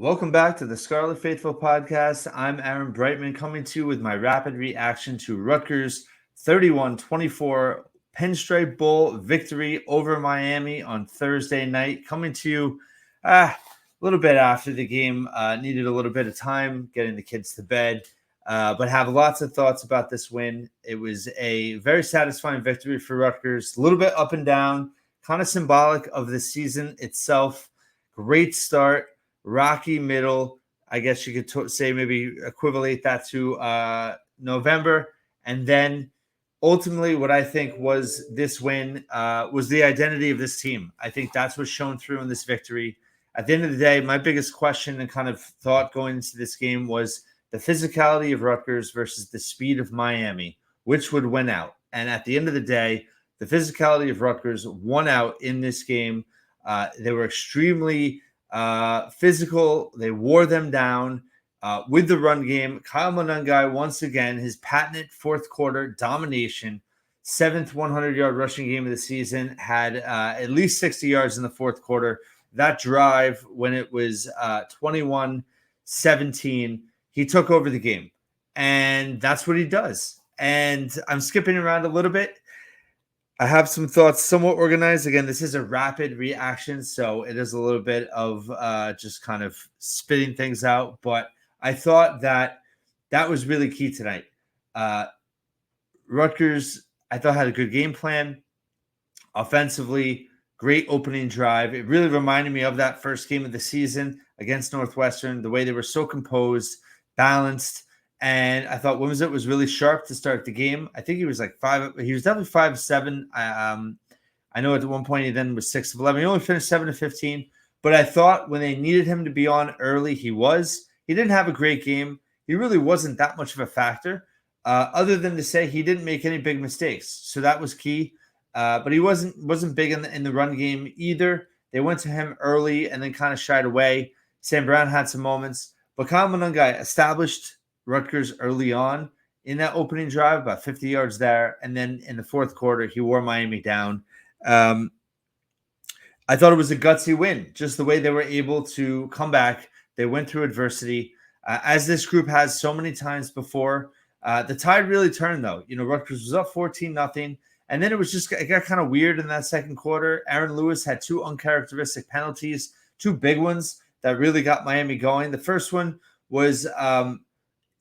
Welcome back to the Scarlet Faithful podcast. I'm Aaron Brightman coming to you with my rapid reaction to Rutgers 31-24 Pinstripe Bowl victory over Miami on Thursday night. Coming to you a little bit after the game. Needed a little bit of time getting the kids to bed, but have lots of thoughts about this win. It was a very satisfying victory for Rutgers. A little bit up and down, kind of symbolic of the season itself. Great start. Rocky middle, I guess you could say maybe equivalent that to November. And then ultimately what I think was this win was the identity of this team. I think that's what's shown through in this victory. At the end of the day, my biggest question and kind of thought going into this game was the physicality of Rutgers versus the speed of Miami, which would win out. And at the end of the day, the physicality of Rutgers won out in this game. They were extremely physical. They wore them down with the run game. Kyle Monangai, once again, his patented fourth quarter domination, 7th 100-yard rushing game of the season, had at least 60 yards in the fourth quarter. That drive, when it was 21-17, he took over the game. And that's what he does. And I'm skipping around a little bit. I have some thoughts somewhat organized. Again, this is a rapid reaction, so it is a little bit of just kind of spitting things out. But I thought that was really key tonight. Rutgers, I thought, had a good game plan. Offensively, great opening drive. It really reminded me of that first game of the season against Northwestern, the way they were so composed, balanced. And I thought Wimsatt was really sharp to start the game. I think he was like he was definitely 5'7". I know at one point he then was 6 of 11. He only finished 7 of 15. But I thought when they needed him to be on early, he was. He didn't have a great game. He really wasn't that much of a factor, other than to say he didn't make any big mistakes. So that was key. But he wasn't big in the run game either. They went to him early and then kind of shied away. Sam Brown had some moments. But Kyle Monangai established Rutgers early on in that opening drive, about 50 yards there. And then in the fourth quarter, he wore Miami down. I thought it was a gutsy win, just the way they were able to come back. They went through adversity. As this group has so many times before, the tide really turned, though. You know, Rutgers was up 14-0. And then it got kind of weird in that second quarter. Aaron Lewis had two uncharacteristic penalties, two big ones that really got Miami going. The first one was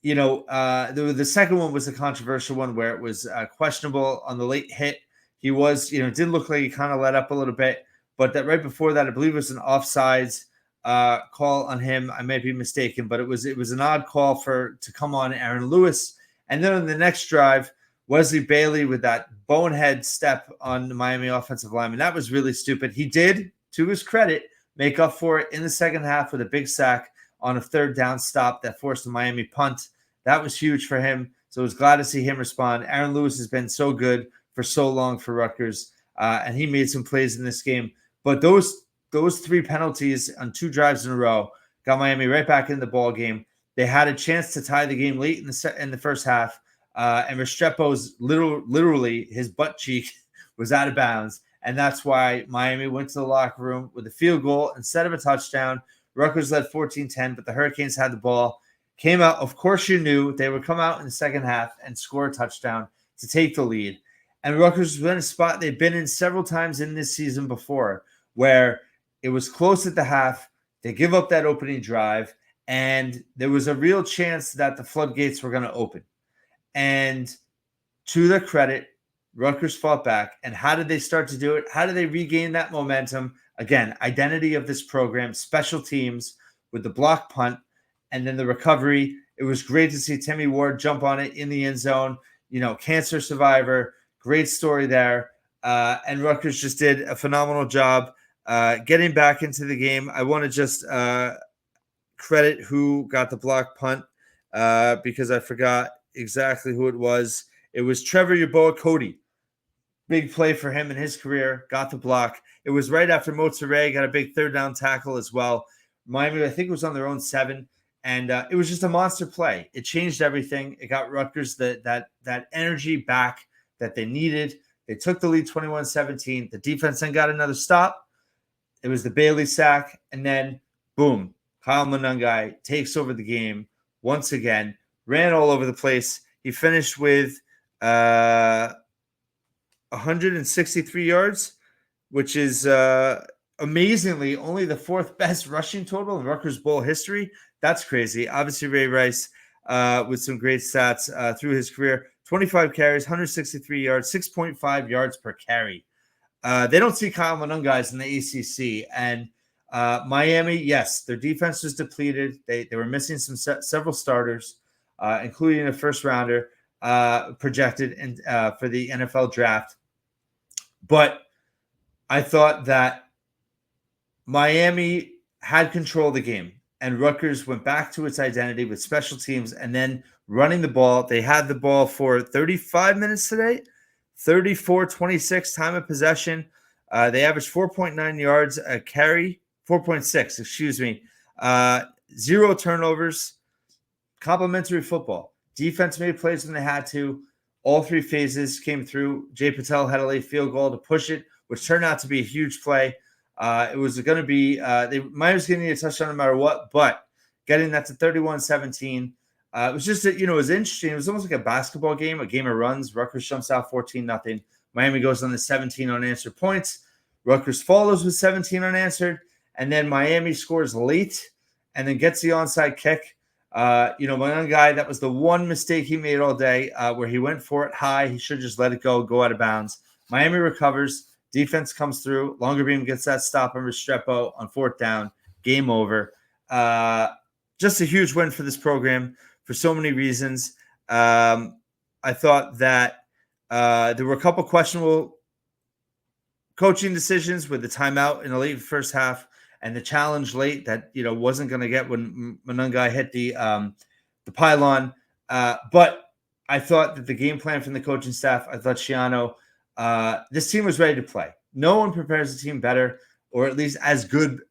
the second one was a controversial one where it was questionable on the late hit. He was, it didn't look like he kind of let up a little bit, but that right before that, I believe it was an offsides call on him. I might be mistaken, but it was an odd call to come on Aaron Lewis. And then on the next drive, Wesley Bailey with that bonehead step on the Miami offensive lineman. That was really stupid. He did, to his credit, make up for it in the second half with a big sack on a third down stop that forced the Miami punt. That was huge for him. So I was glad to see him respond. Aaron Lewis has been so good for so long for Rutgers, and he made some plays in this game. But those three penalties on two drives in a row got Miami right back in the ball game. They had a chance to tie the game late in the first half, and Restrepo's literally his butt cheek was out of bounds, and that's why Miami went to the locker room with a field goal instead of a touchdown. Rutgers led 14-10, but the Hurricanes had the ball. Came out, of course you knew they would come out in the second half and score a touchdown to take the lead. And Rutgers was in a spot they've been in several times in this season before where it was close at the half. They give up that opening drive, and there was a real chance that the floodgates were going to open. And to their credit, Rutgers fought back. And how did they start to do it? How did they regain that momentum? Again, identity of this program, special teams with the block punt, and then the recovery. It was great to see Timmy Ward jump on it in the end zone. Cancer survivor. Great story there. And Rutgers just did a phenomenal job getting back into the game. I want to just credit who got the block punt because I forgot exactly who it was. It was Trevor Yaboa Cody. Big play for him in his career. Got the block. It was right after Mozart got a big third down tackle as well. Miami, I think, was on their own 7. And it was just a monster play. It changed everything. It got Rutgers that energy back that they needed. They took the lead 21-17. The defense then got another stop. It was the Bailey sack. And then, boom, Kyle Monangai takes over the game once again, ran all over the place. He finished with 163 yards, which is amazingly only the fourth best rushing total in Rutgers Bowl history. That's crazy. Obviously, Ray Rice with some great stats through his career. 25 carries, 163 yards, 6.5 yards per carry. They don't see Kyle Monangai in the ACC. And Miami, yes, their defense was depleted. They were missing several starters, including a first rounder projected for the NFL draft. But I thought that Miami had control of the game, and Rutgers went back to its identity with special teams and then running the ball. They had the ball for 35 minutes today, 34-26 time of possession. They averaged 4.9 yards a carry, 4.6, excuse me. 0 turnovers, complimentary football. Defense made plays when they had to. All 3 phases came through. Jay Patel had a late field goal to push it, which turned out to be a huge play. It was going to be Miami's going to need a touchdown no matter what, but getting that to 31-17. It was just, it was interesting. It was almost like a basketball game, a game of runs. Rutgers jumps out 14-0. Miami goes on the 17 unanswered points. Rutgers follows with 17 unanswered, and then Miami scores late and then gets the onside kick. One guy, that was the one mistake he made all day where he went for it high. He should just let it go out of bounds. Miami recovers. Defense comes through. Longerbeam gets that stop on Restrepo on 4th down. Game over. Just a huge win for this program for so many reasons. I thought that there were a couple questionable coaching decisions with the timeout in the late first half and the challenge late that wasn't going to get when Monangai hit the pylon. But I thought that the game plan from the coaching staff, I thought Schiano, this team was ready to play. No one prepares a team better, or at least as good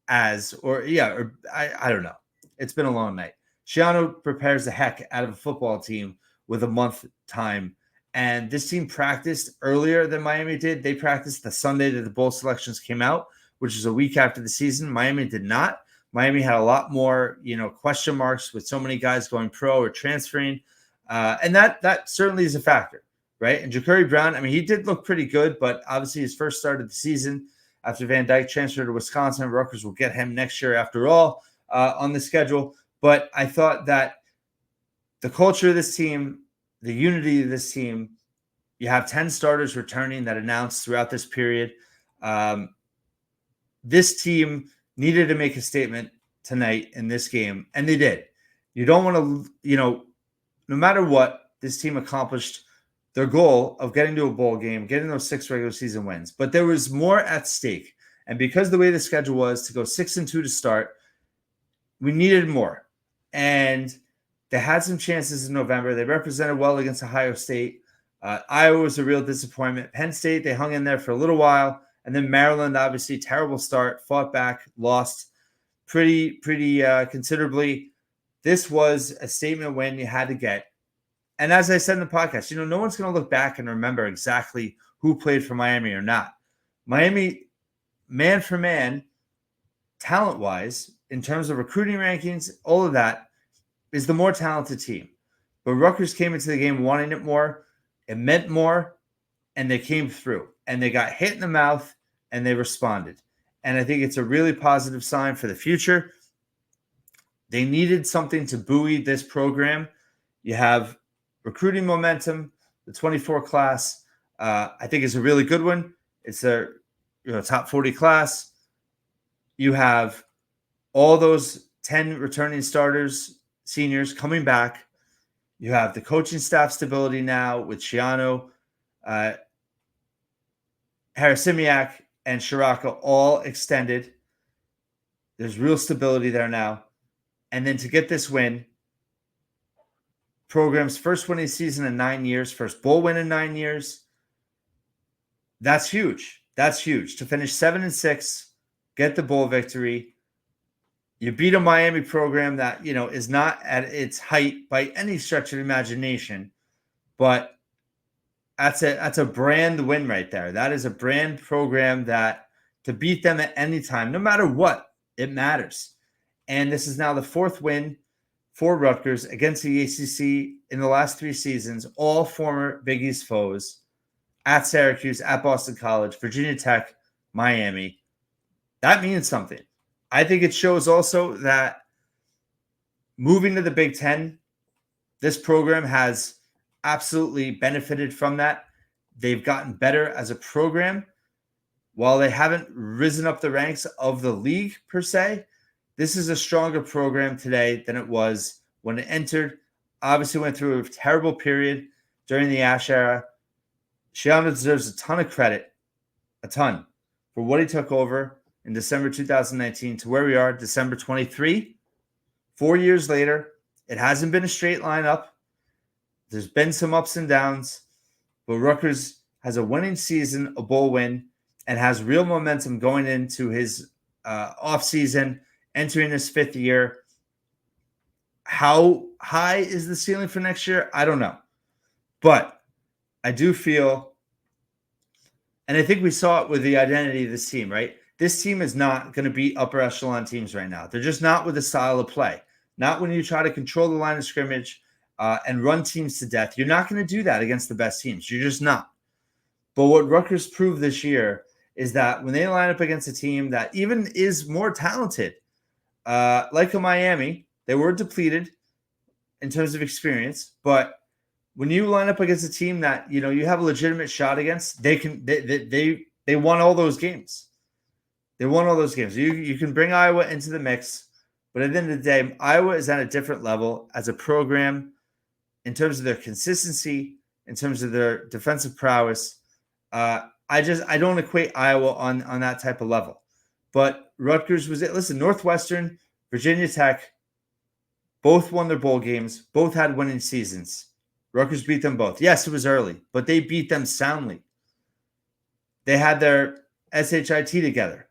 as, I don't know. It's been a long night. Schiano prepares the heck out of a football team with a month time. And this team practiced earlier than Miami did. They practiced the Sunday that the bowl selections came out, which is a week after the season. Miami did not. Miami had a lot more, question marks with so many guys going pro or transferring. And that certainly is a factor, right? And Ja'Cory Brown, he did look pretty good, but obviously his first start of the season after Van Dyke transferred to Wisconsin. Rutgers will get him next year after all on the schedule. But I thought that the culture of this team, the unity of this team, you have 10 starters returning that announced throughout this period. This team needed to make a statement tonight in this game, and they did. You don't want to, no matter what, this team accomplished their goal of getting to a bowl game, getting those 6 regular season wins. But there was more at stake. And because the way the schedule was to go 6-2 to start, we needed more. And they had some chances in November. They represented well against Ohio State. Iowa was a real disappointment. Penn State, they hung in there for a little while. And then Maryland, obviously, terrible start, fought back, lost pretty considerably. This was a statement win you had to get. And as I said in the podcast, no one's going to look back and remember exactly who played for Miami or not. Miami, man for man, talent-wise, in terms of recruiting rankings, all of that, is the more talented team. But Rutgers came into the game wanting it more. It meant more, and they came through. And they got hit in the mouth, and they responded. And I think it's a really positive sign for the future. They needed something to buoy this program. You have recruiting momentum. The 24 class, I think, is a really good one. It's a top 40 class. You have all those 10 returning starters, seniors coming back. You have the coaching staff stability now with Schiano, Harasimiak, and Shiraka all extended. There's real stability there now. And then to get this win, program's first winning season in 9 years, first bowl win in 9 years. That's huge. That's huge. To finish 7-6, get the bowl victory. You beat a Miami program that, is not at its height by any stretch of imagination, but that's a brand win right there. That is a brand program that to beat them at any time, no matter what, it matters. And this is now the 4th win for Rutgers against the ACC in the last 3 seasons, all former Big East foes, at Syracuse, at Boston College, Virginia Tech, Miami. That means something. I think it shows also that moving to the Big Ten, this program has absolutely benefited from that. They've gotten better as a program. While they haven't risen up the ranks of the league per se, this is a stronger program today than it was when it entered. Obviously went through a terrible period during the Ash era. Shiano deserves a ton of credit, a ton, for what he took over in December 2019 to where we are, December 23. 4 years later, it hasn't been a straight line up. There's been some ups and downs, but Rutgers has a winning season, a bowl win, and has real momentum going into his offseason, entering his 5th year. How high is the ceiling for next year? I don't know. But I do feel, and I think we saw it with the identity of this team, right? This team is not going to beat upper echelon teams right now. They're just not with the style of play. Not when you try to control the line of scrimmage and run teams to death. You're not going to do that against the best teams. You're just not. But what Rutgers proved this year is that when they line up against a team that even is more talented, like a Miami, they were depleted in terms of experience. But when you line up against a team that you have a legitimate shot against, they won all those games. They won all those games. You can bring Iowa into the mix, but at the end of the day, Iowa is at a different level as a program in terms of their consistency, in terms of their defensive prowess. I don't equate Iowa on that type of level. But Rutgers was it. Listen, Northwestern, Virginia Tech, both won their bowl games. Both had winning seasons. Rutgers beat them both. Yes, it was early, but they beat them soundly. They had their SHIT together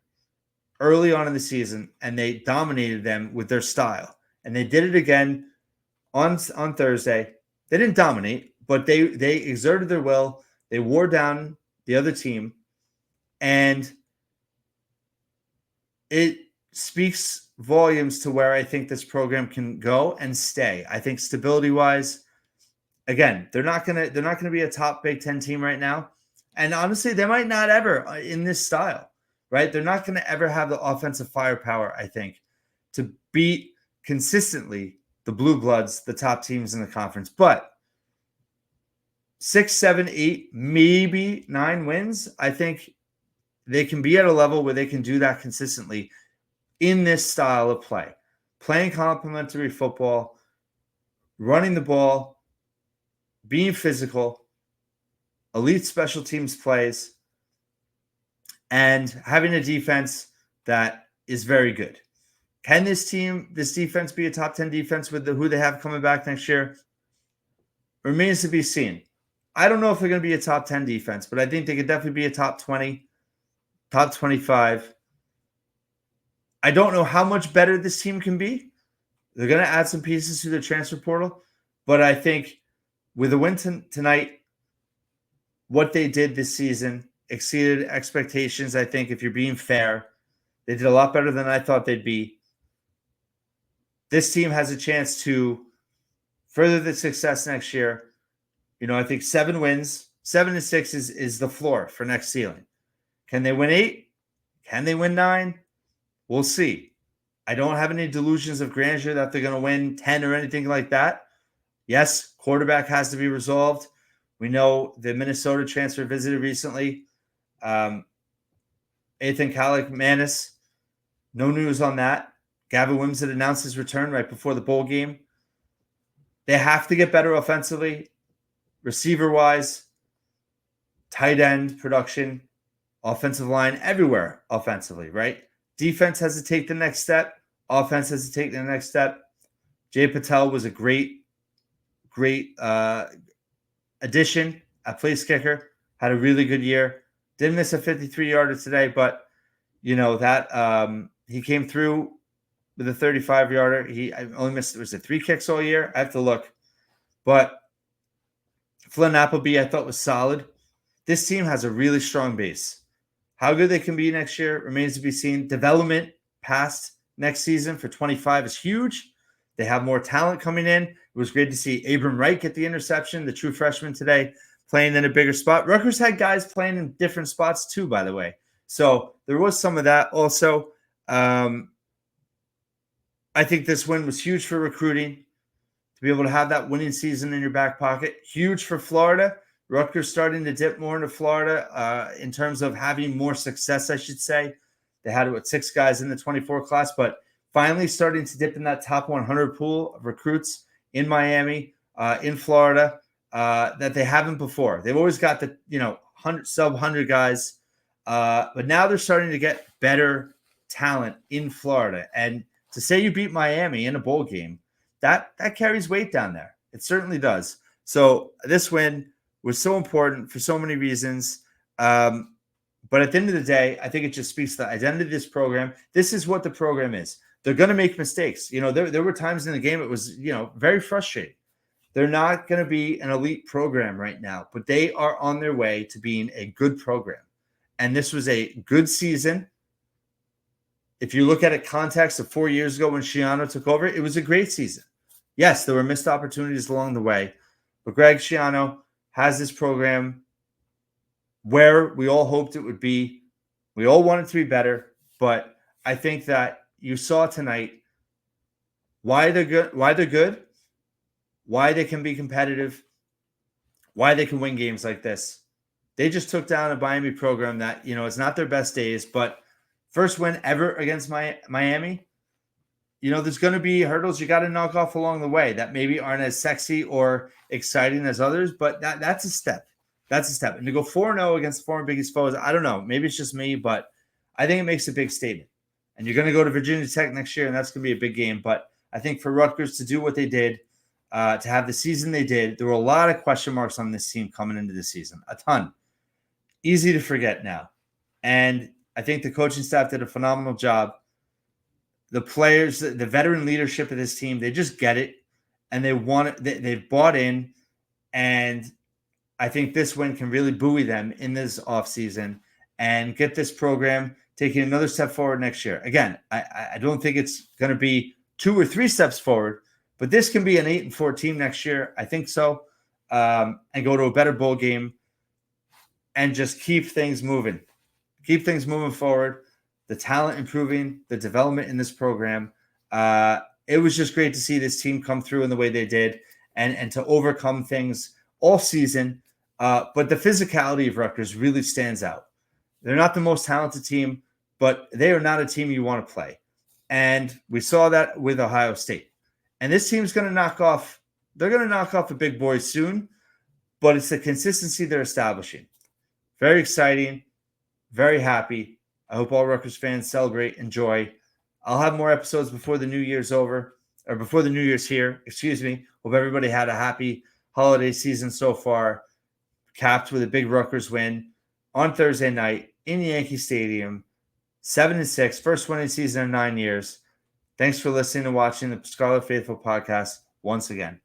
early on in the season, and they dominated them with their style. And they did it again on Thursday. They didn't dominate, but they exerted their will. They wore down the other team, and it speaks volumes to where I think this program can go and stay. I think stability-wise, again, they're not gonna be a top Big Ten team right now, and honestly, they might not ever in this style, right? They're not gonna ever have the offensive firepower, I think, to beat consistently the Blue Bloods, the top teams in the conference, but 6, 7, 8, maybe 9 wins. I think they can be at a level where they can do that consistently in this style of play, playing complementary football, running the ball, being physical, elite special teams plays, and having a defense that is very good. Can this defense be a top 10 defense with who they have coming back next year? Remains to be seen. I don't know if they're going to be a top 10 defense, but I think they could definitely be a top 20, top 25. I don't know how much better this team can be. They're going to add some pieces to their transfer portal, but I think with a win tonight, what they did this season exceeded expectations. I think if you're being fair, they did a lot better than I thought they'd be. This team has a chance to further the success next year. I think 7 wins, 7-6 is the floor for next ceiling. Can they win 8? Can they win 9? We'll see. I don't have any delusions of grandeur that they're going to win 10 or anything like that. Yes, quarterback has to be resolved. We know the Minnesota transfer visited recently. Ethan Kaliak-Manis, no news on that. Gavin Wims had announced his return right before the bowl game. They have to get better offensively. Receiver-wise, tight end production, offensive line, everywhere offensively, right? Defense has to take the next step. Offense has to take the next step. Jay Patel was a great addition at place kicker. Had a really good year. Didn't miss a 53-yarder today, but that he came through with a 35-yarder. I only missed, was it 3 kicks all year? I have to look. But Flynn Appleby, I thought, was solid. This team has a really strong base. How good they can be next year remains to be seen. Development past next season for 25 is huge. They have more talent coming in. It was great to see Abram Wright get the interception, the true freshman today, playing in a bigger spot. Rutgers had guys playing in different spots too, by the way. So there was some of that also. I think this win was huge for recruiting. To be able to have that winning season in your back pocket. Huge for Florida. Rutgers starting to dip more into Florida in terms of having more success, I should say. They had, 6 guys in the 24 class, but finally starting to dip in that top 100 pool of recruits in Miami, in Florida, that they haven't before. They've always got the, 100 guys, but now they're starting to get better talent in Florida. And to say you beat Miami in a bowl game, that carries weight down there. It certainly does. So this win was so important for so many reasons. But at the end of the day, I think it just speaks to the identity of this program. This is what the program is. They're going to make mistakes. There were times in the game it was, very frustrating. They're not going to be an elite program right now, but they are on their way to being a good program. And this was a good season. If you look at it context of 4 years ago when Schiano took over, it was a great season. Yes, there were missed opportunities along the way, but Greg Schiano has this program where we all hoped it would be. We all wanted to be better, but I think that you saw tonight why they're good, why they can be competitive, why they can win games like this. They just took down a Miami program that, it's not their best days, but first win ever against Miami. There's going to be hurdles you got to knock off along the way that maybe aren't as sexy or exciting as others, but that's a step. That's a step. And to go 4-0 against former biggest foes, I don't know. Maybe it's just me, but I think it makes a big statement. And you're going to go to Virginia Tech next year, and that's going to be a big game. But I think for Rutgers to do what they did, to have the season they did, there were a lot of question marks on this team coming into the season. A ton. Easy to forget now. And I think the coaching staff did a phenomenal job. The players, the veteran leadership of this team, they just get it, and they want it. They've bought in, and I think this win can really buoy them in this offseason and get this program taking another step forward next year. Again, I don't think it's going to be 2 or 3 steps forward, but this can be an 8-4 team next year. I think so, and go to a better bowl game and just keep things moving. Keep things moving forward. The talent improving, the development in this program. It was just great to see this team come through in the way they did and to overcome things all season. But the physicality of Rutgers really stands out. They're not the most talented team, but they are not a team you want to play. And we saw that with Ohio State. And this team's going to knock off the big boys soon, but it's the consistency they're establishing. Very exciting, very happy. I hope all Rutgers fans celebrate, enjoy. I'll have more episodes before the New Year's over, or before the New Year's here. Excuse me. Hope everybody had a happy holiday season so far, capped with a big Rutgers win on Thursday night in Yankee Stadium, 7-6, first winning season in 9 years. Thanks for listening and watching the Scarlet Faithful podcast once again.